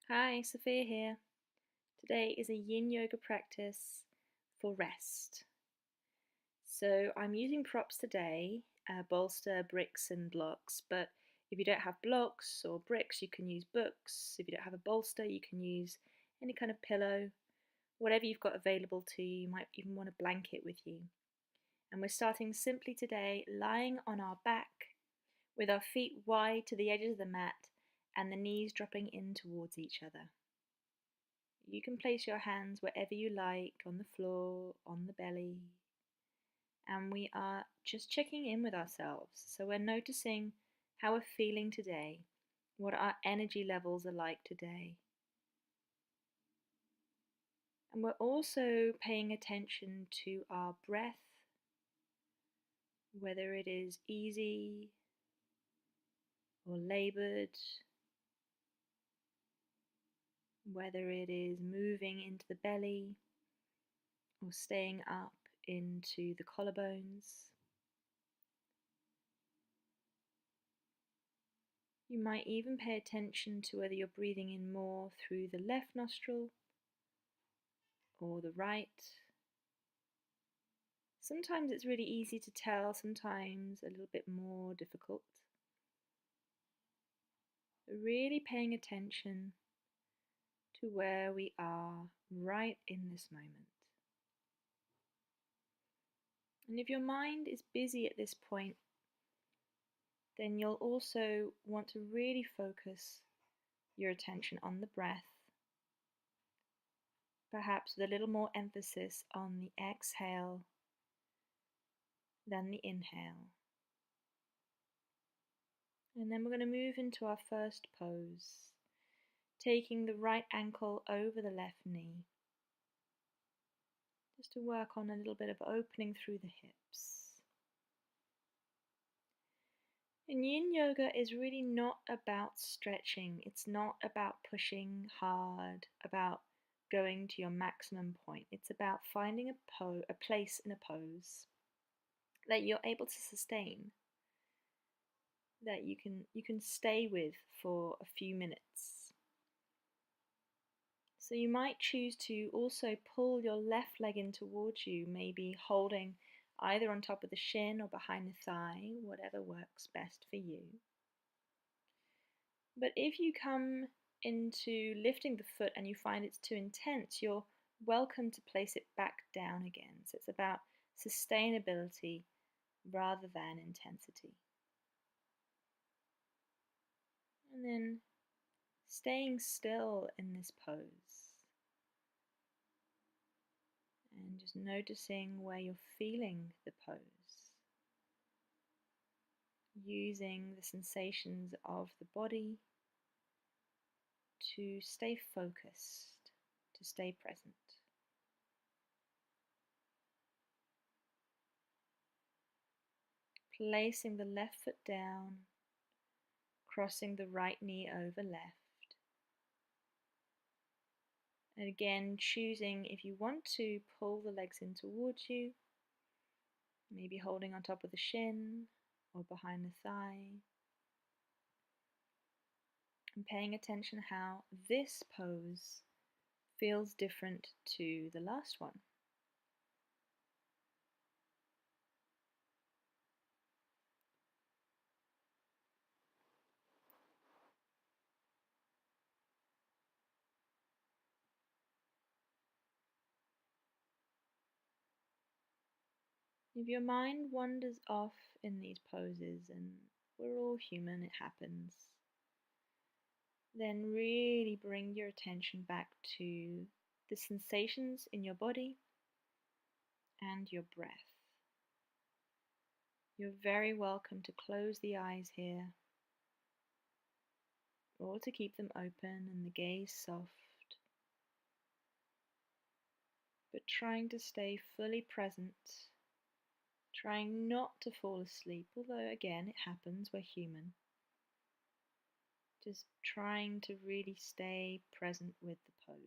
Hi, Sophia here. Today is a Yin Yoga practice for rest. So I'm using props today, bolster, bricks and blocks, but if you don't have blocks or bricks, you can use books. If you don't have a bolster, you can use any kind of pillow, whatever you've got available to you. You might even want a blanket with you. And we're starting simply today lying on our back with our feet wide to the edges of the mat and the knees dropping in towards each other. You can place your hands wherever you like, on the floor, on the belly, and we are just checking in with ourselves. So we're noticing how we're feeling today, what our energy levels are like today. And we're also paying attention to our breath, whether it is easy or labored, whether it is moving into the belly or staying up into the collarbones. You might even pay attention to whether you're breathing in more through the left nostril or the right. Sometimes it's really easy to tell, sometimes a little bit more difficult. But really paying attention to where we are right in this moment. And if your mind is busy at this point, then you'll also want to really focus your attention on the breath, perhaps with a little more emphasis on the exhale than the inhale. And then we're going to move into our first pose, taking the right ankle over the left knee, just to work on a little bit of opening through the hips. And Yin Yoga is really not about stretching. It's not about pushing hard, about going to your maximum point. It's about finding a place in a pose that you're able to sustain, that you can stay with for a few minutes. So you might choose to also pull your left leg in towards you, maybe holding either on top of the shin or behind the thigh, whatever works best for you. But if you come into lifting the foot and you find it's too intense, you're welcome to place it back down again. So it's about sustainability rather than intensity. And then staying still in this pose. And just noticing where you're feeling the pose. Using the sensations of the body to stay focused, to stay present. Placing the left foot down, crossing the right knee over left. And again, choosing if you want to pull the legs in towards you, maybe holding on top of the shin or behind the thigh. And paying attention how this pose feels different to the last one. If your mind wanders off in these poses, and we're all human, it happens, then really bring your attention back to the sensations in your body and your breath. You're very welcome to close the eyes here, or to keep them open and the gaze soft, but trying to stay fully present, trying not to fall asleep, although again it happens, we're human. Just trying to really stay present with the pose.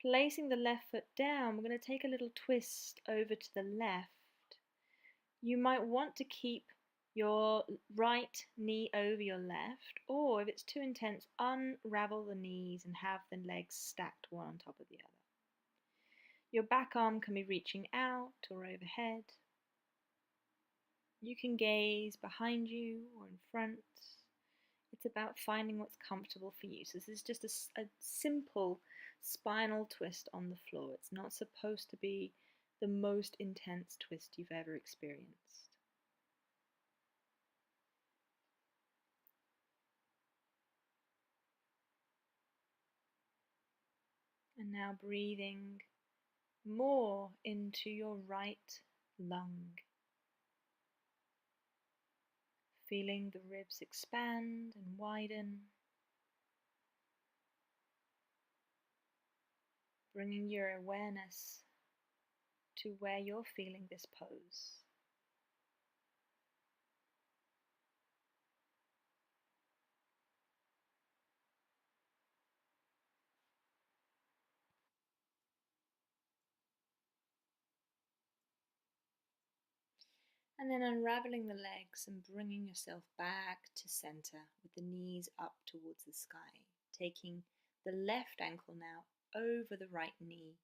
Placing the left foot down, we're going to take a little twist over to the left. You might want to keep your right knee over your left, or if it's too intense, unravel the knees and have the legs stacked one on top of the other. Your back arm can be reaching out or overhead. You can gaze behind you or in front. It's about finding what's comfortable for you. So this is just a simple spinal twist on the floor. It's not supposed to be the most intense twist you've ever experienced. And now breathing more into your right lung. Feeling the ribs expand and widen. Bringing your awareness to where you're feeling this pose. And then unraveling the legs and bringing yourself back to center with the knees up towards the sky. Taking the left ankle now over the right knee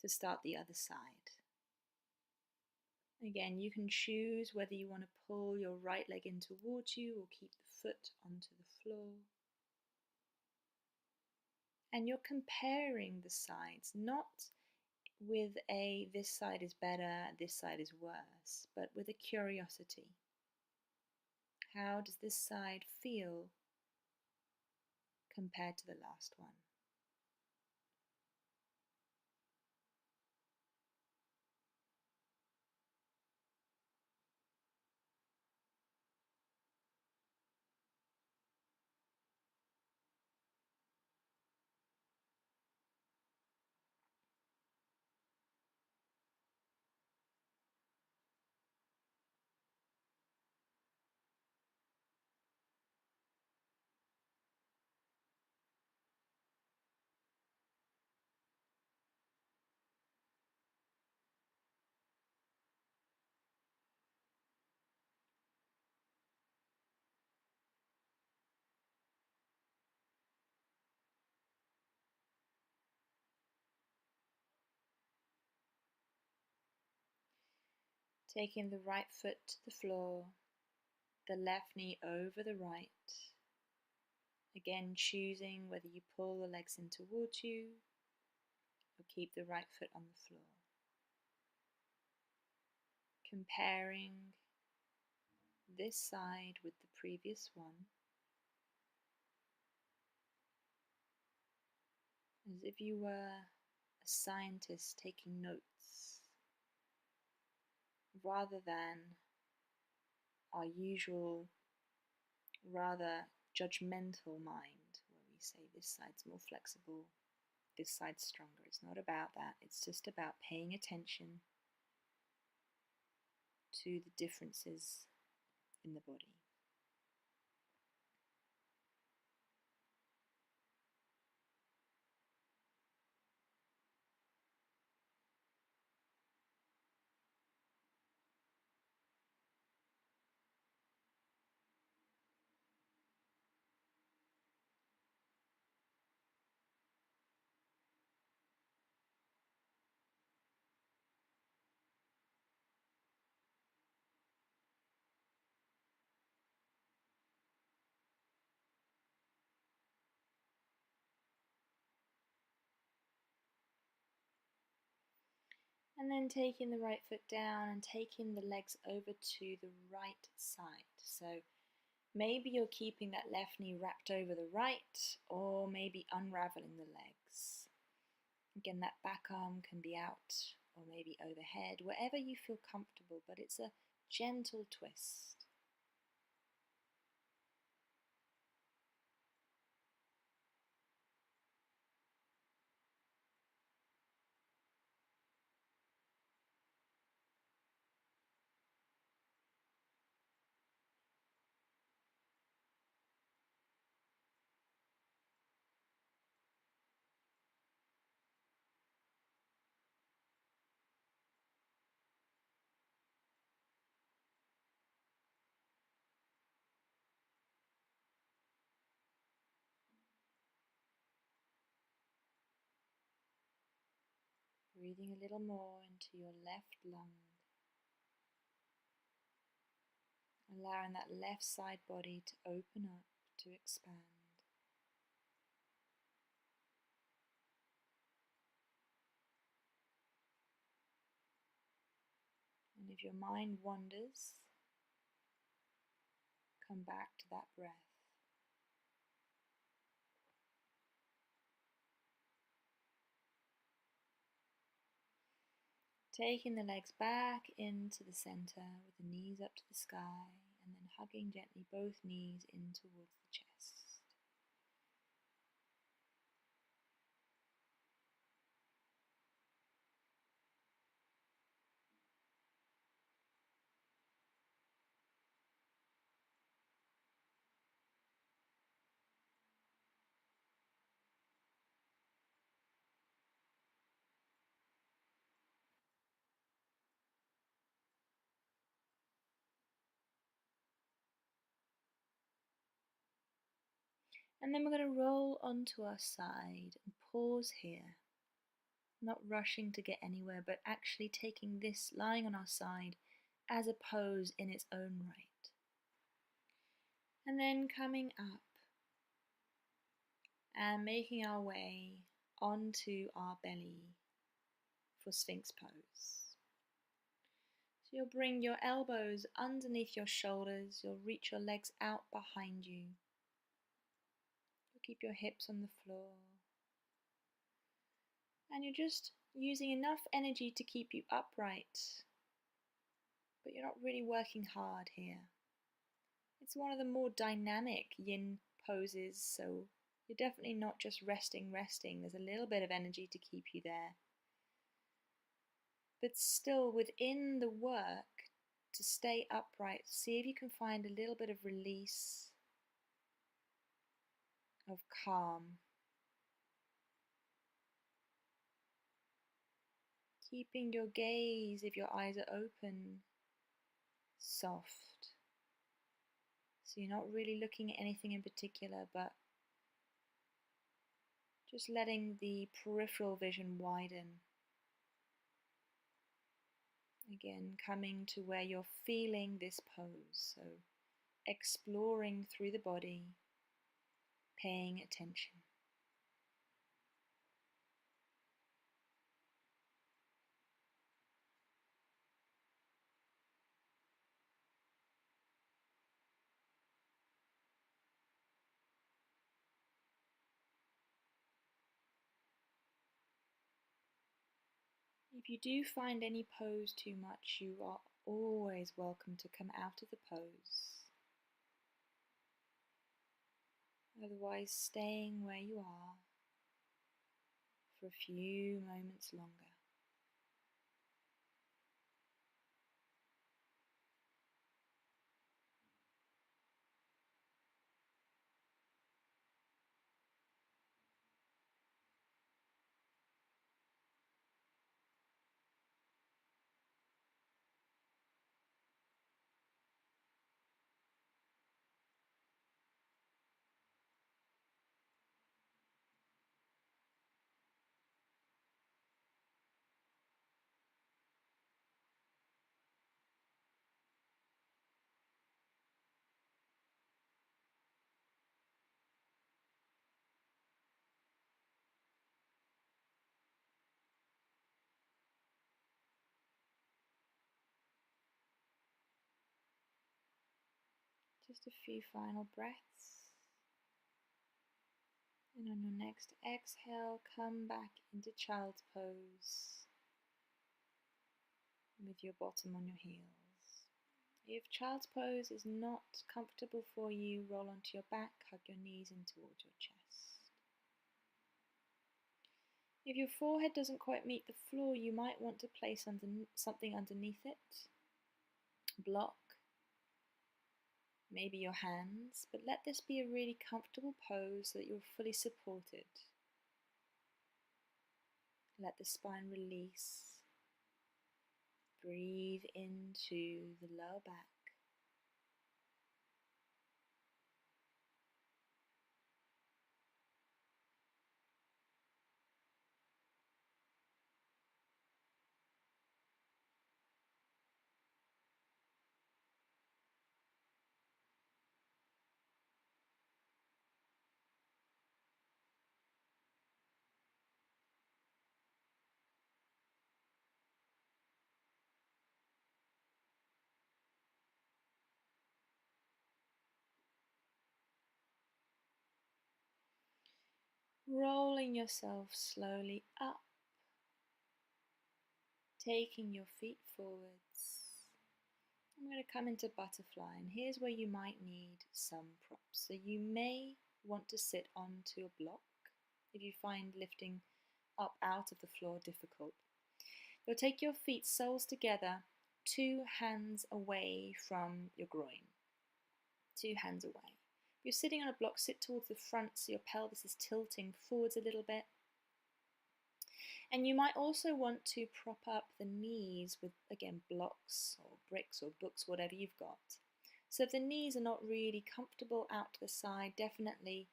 to start the other side. Again, you can choose whether you want to pull your right leg in towards you or keep the foot onto the floor. And you're comparing the sides, not with a this side is better, this side is worse, but with a curiosity. How does this side feel compared to the last one? Taking the right foot to the floor, the left knee over the right. Again, choosing whether you pull the legs in towards you or keep the right foot on the floor. Comparing this side with the previous one, as if you were a scientist taking notes, rather than our usual, rather judgmental mind, where we say this side's more flexible, this side's stronger. It's not about that. It's just about paying attention to the differences in the body. And then taking the right foot down and taking the legs over to the right side. So maybe you're keeping that left knee wrapped over the right, or maybe unraveling the legs. Again, that back arm can be out or maybe overhead, wherever you feel comfortable, but it's a gentle twist. Breathing a little more into your left lung, allowing that left side body to open up, to expand. And if your mind wanders, come back to that breath. Taking the legs back into the center with the knees up to the sky, and then hugging gently both knees in towards the chest. And then we're going to roll onto our side and pause here. Not rushing to get anywhere, but actually taking this lying on our side as a pose in its own right. And then coming up and making our way onto our belly for Sphinx pose. So you'll bring your elbows underneath your shoulders, you'll reach your legs out behind you. You'll keep your hips on the floor. And you're just using enough energy to keep you upright, but you're not really working hard here. It's one of the more dynamic yin poses, so you're definitely not just resting. There's a little bit of energy to keep you there. But still within the work to stay upright, see if you can find a little bit of release, of calm. Keeping your gaze, if your eyes are open, soft. So you're not really looking at anything in particular, but just letting the peripheral vision widen. Again, coming to where you're feeling this pose. So exploring through the body, paying attention. If you do find any pose too much, you are always welcome to come out of the pose. Otherwise, staying where you are for a few moments longer. Just a few final breaths. And on your next exhale, come back into child's pose with your bottom on your heels. If child's pose is not comfortable for you, roll onto your back, hug your knees in towards your chest. If your forehead doesn't quite meet the floor, you might want to place something underneath it. Block, maybe your hands, but let this be a really comfortable pose so that you're fully supported. Let the spine release. Breathe into the lower back. rolling yourself slowly up, taking your feet forwards. I'm going to come into butterfly, and here's where you might need some props. So you may want to sit onto a block if you find lifting up out of the floor difficult. You'll take your feet soles together, 2 hands away from your groin. 2 hands away. If you're sitting on a block, sit towards the front so your pelvis is tilting forwards a little bit. And you might also want to prop up the knees with, again, blocks or bricks or books, whatever you've got. So if the knees are not really comfortable out to the side, definitely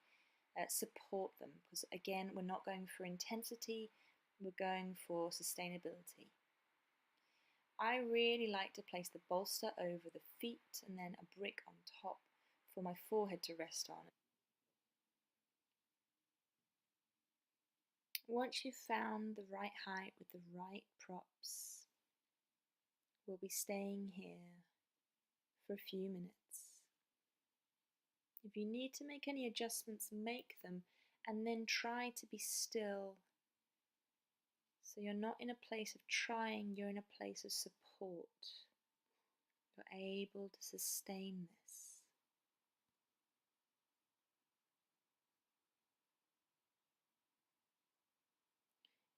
support them, because again, we're not going for intensity, we're going for sustainability. I really like to place the bolster over the feet and then a brick on top for my forehead to rest on. Once you've found the right height with the right props, we'll be staying here for a few minutes. If you need to make any adjustments, make them, and then try to be still. So you're not in a place of trying, you're in a place of support. You're able to sustain this.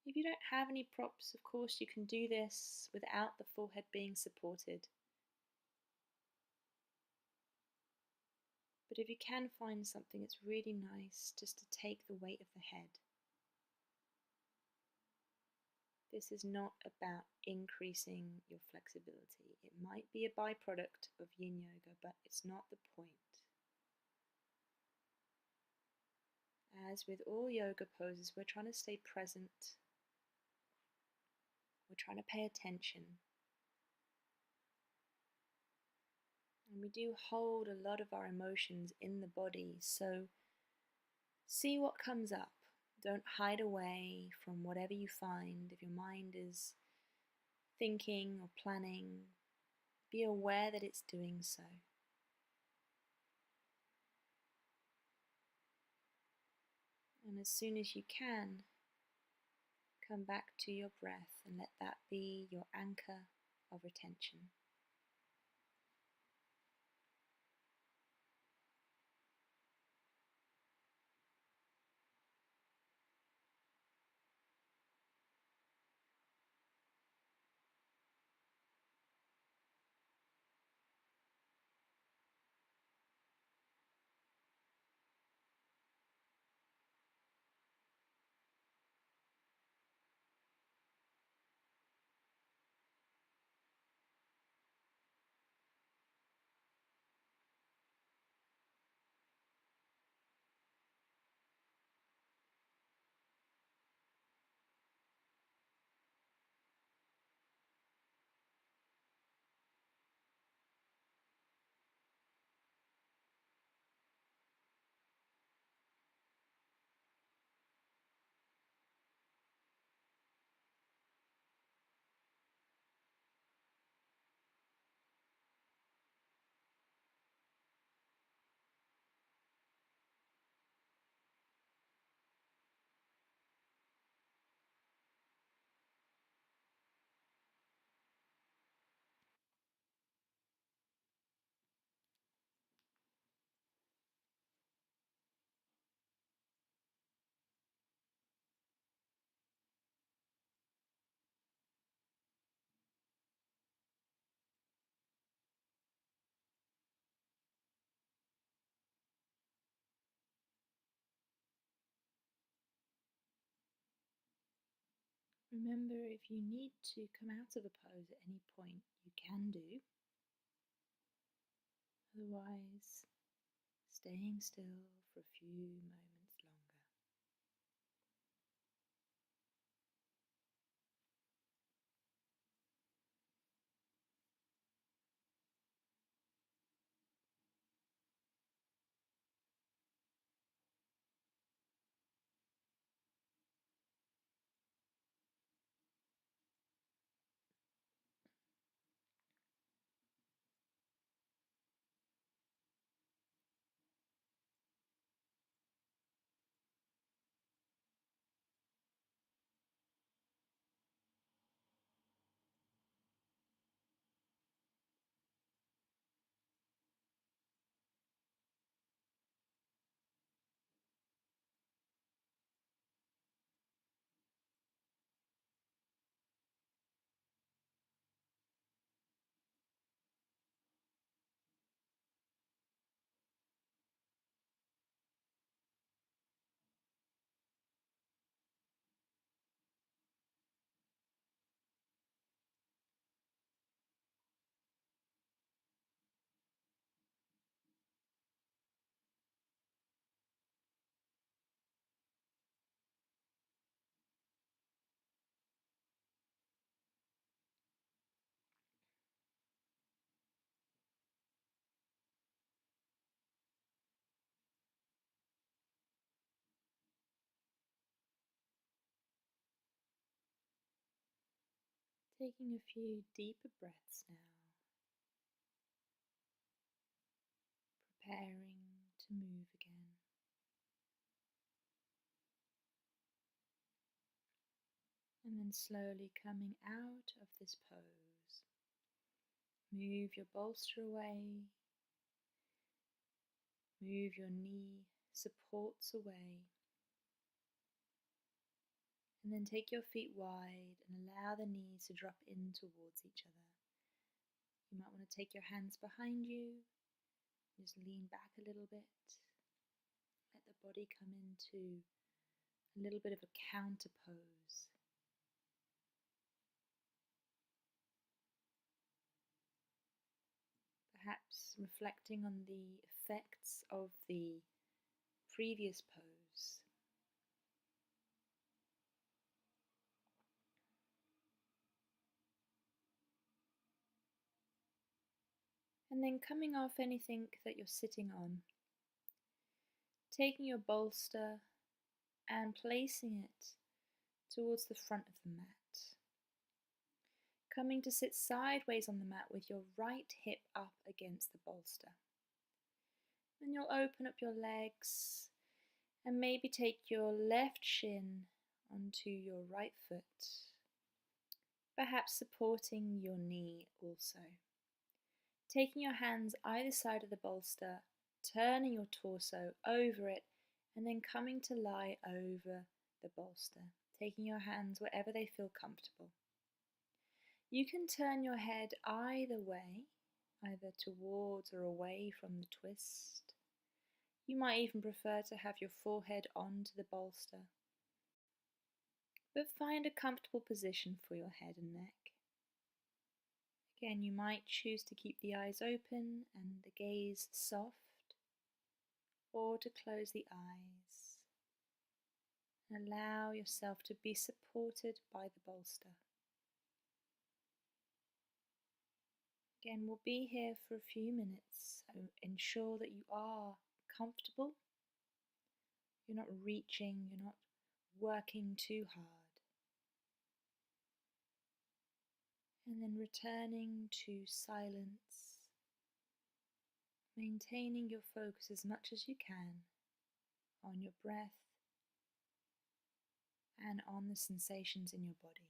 If you don't have any props, of course, you can do this without the forehead being supported. But if you can find something, it's really nice just to take the weight of the head. This is not about increasing your flexibility. It might be a byproduct of Yin Yoga, but it's not the point. As with all yoga poses, we're trying to stay present. We're trying to pay attention. And we do hold a lot of our emotions in the body, so see what comes up. Don't hide away from whatever you find. If your mind is thinking or planning, be aware that it's doing so. And as soon as you can, come back to your breath and let that be your anchor of retention. Remember, if you need to come out of a pose at any point, you can do. Otherwise, staying still for a few moments longer. Taking a few deeper breaths now, preparing to move again. And then slowly coming out of this pose. Move your bolster away, move your knee supports away, and then take your feet wide and allow the knees to drop in towards each other. You might want to take your hands behind you, just lean back a little bit, let the body come into a little bit of a counter pose. Perhaps reflecting on the effects of the previous pose. And then coming off anything that you're sitting on, taking your bolster and placing it towards the front of the mat. Coming to sit sideways on the mat with your right hip up against the bolster. Then you'll open up your legs and maybe take your left shin onto your right foot, perhaps supporting your knee also. Taking your hands either side of the bolster, turning your torso over it, and then coming to lie over the bolster, taking your hands wherever they feel comfortable. You can turn your head either way, either towards or away from the twist. You might even prefer to have your forehead onto the bolster, but find a comfortable position for your head and neck. Again, you might choose to keep the eyes open and the gaze soft, or to close the eyes and allow yourself to be supported by the bolster. Again, we'll be here for a few minutes, so ensure that you are comfortable. You're not reaching, you're not working too hard. And then returning to silence, maintaining your focus as much as you can on your breath and on the sensations in your body.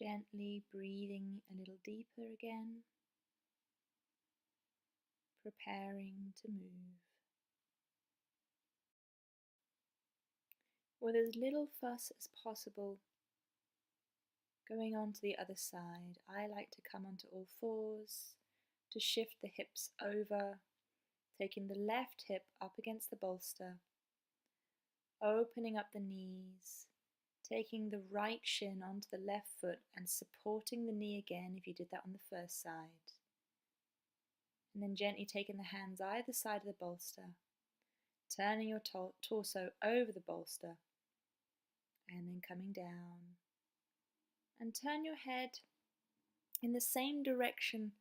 Gently breathing a little deeper again, preparing to move. With as little fuss as possible, going on to the other side. I like to come onto all fours, to shift the hips over, taking the left hip up against the bolster, opening up the knees, taking the right shin onto the left foot and supporting the knee again if you did that on the first side. And then gently taking the hands either side of the bolster, turning your torso over the bolster, and then coming down. And turn your head in the same direction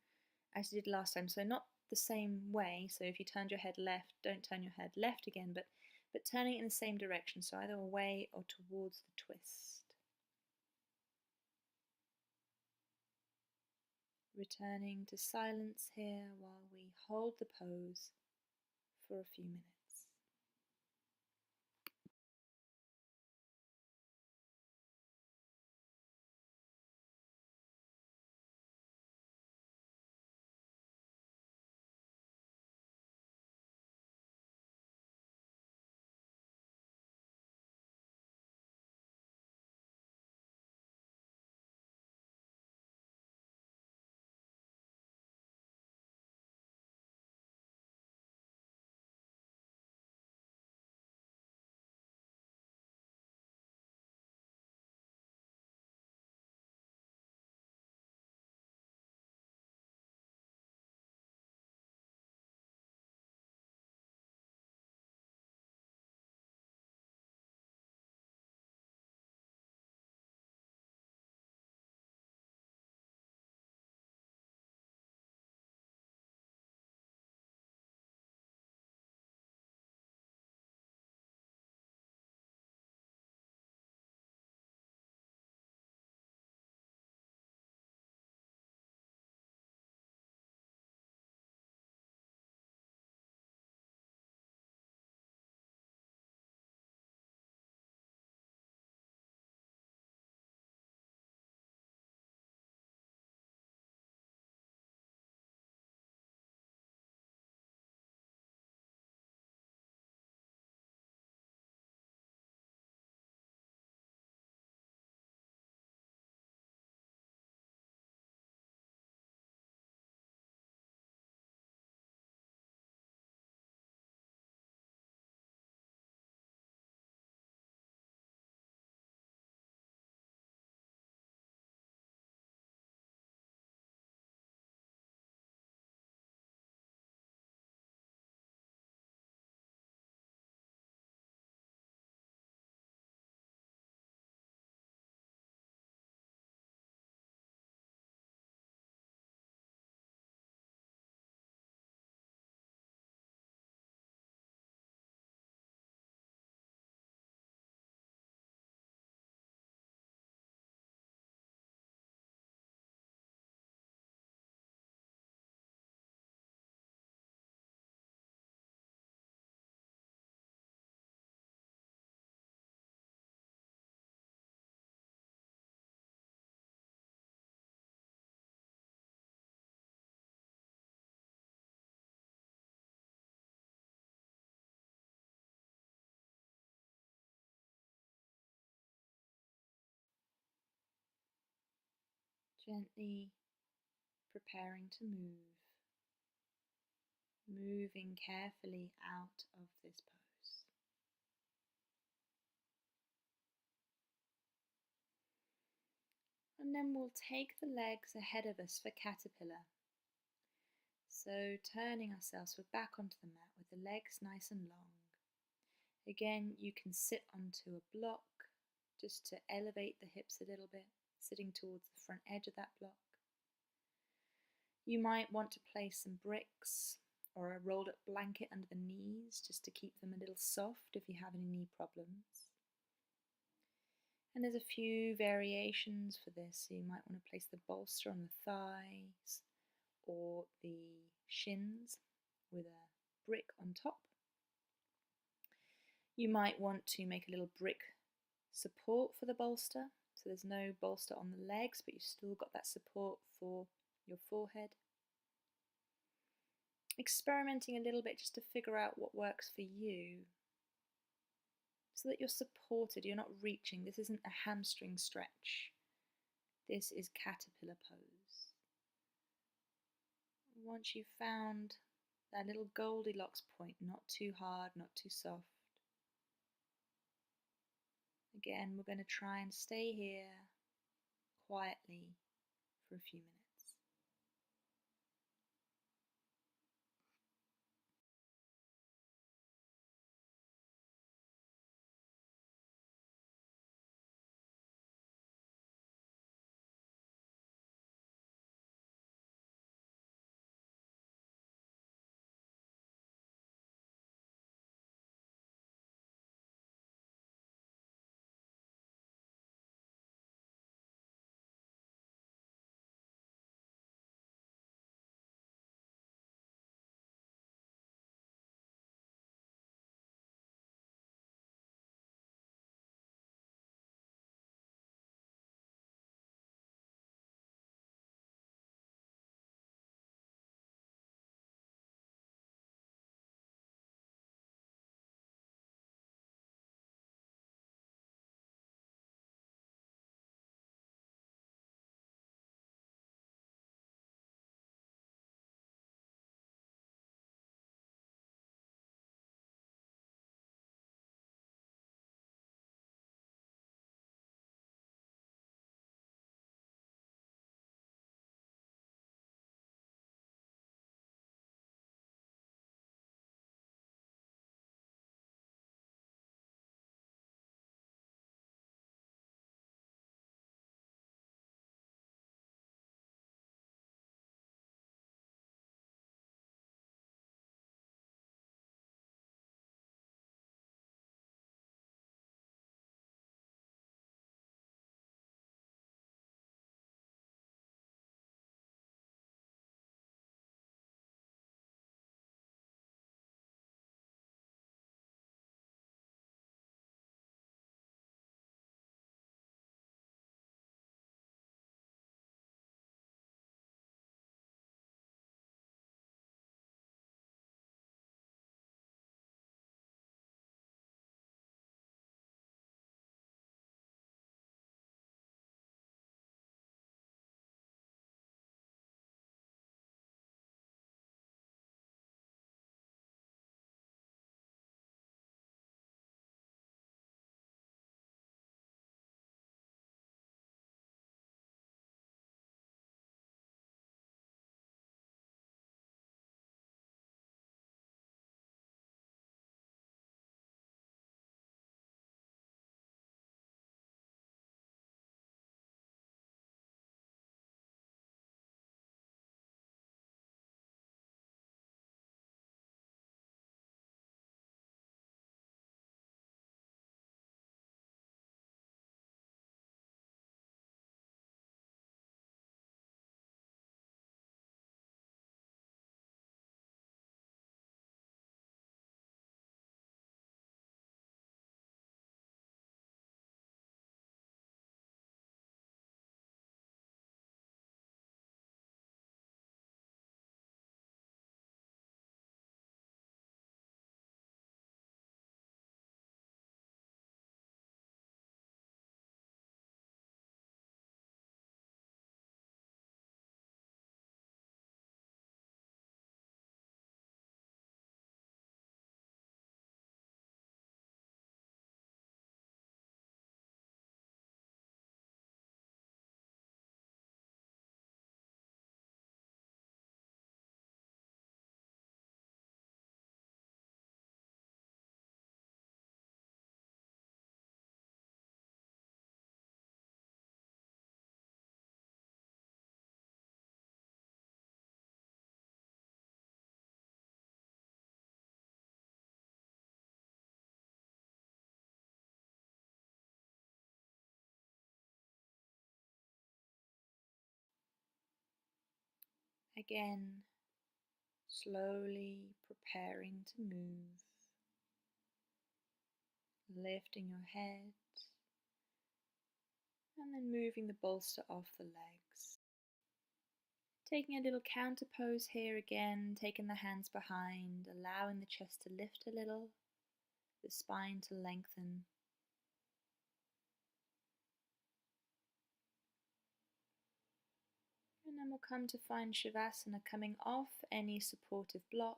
as you did last time, so not the same way. So if you turned your head left, don't turn your head left again, but turning it in the same direction, so either away or towards the twist. Returning to silence here while we hold the pose for a few minutes. Gently preparing to move, moving carefully out of this pose. And then we'll take the legs ahead of us for caterpillar. So turning ourselves, we're back onto the mat with the legs nice and long. Again, you can sit onto a block just to elevate the hips a little bit, sitting towards the front edge of that block. You might want to place some bricks or a rolled up blanket under the knees just to keep them a little soft if you have any knee problems. And there's a few variations for this, so you might want to place the bolster on the thighs or the shins with a brick on top. You might want to make a little brick support for the bolster, So there's no bolster on the legs, but you've still got that support for your forehead. Experimenting a little bit just to figure out what works for you so that you're supported, you're not reaching. This isn't a hamstring stretch. This is caterpillar pose. Once you've found that little Goldilocks point, not too hard, not too soft. Again, we're going to try and stay here quietly for a few minutes. Again, slowly preparing to move, lifting your head And then moving the bolster off the legs. Taking a little counter pose here again, taking the hands behind, allowing the chest to lift a little, the spine to lengthen. And then we'll come to find Shavasana, coming off any supportive block,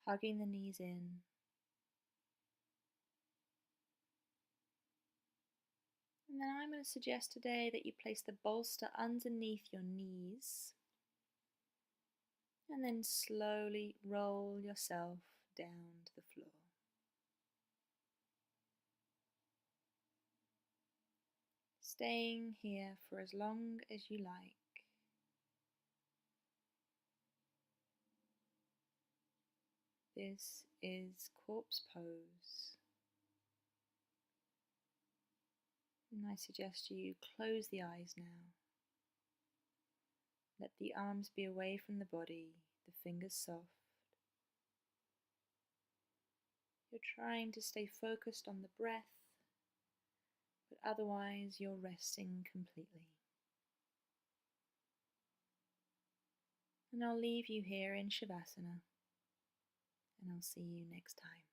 hugging the knees in. And then I'm going to suggest today that you place the bolster underneath your knees and then slowly roll yourself down to the floor. Staying here for as long as you like. This is corpse pose. And I suggest you close the eyes now. Let the arms be away from the body, the fingers soft. You're trying to stay focused on the breath, but otherwise you're resting completely. And I'll leave you here in Shavasana, and I'll see you next time.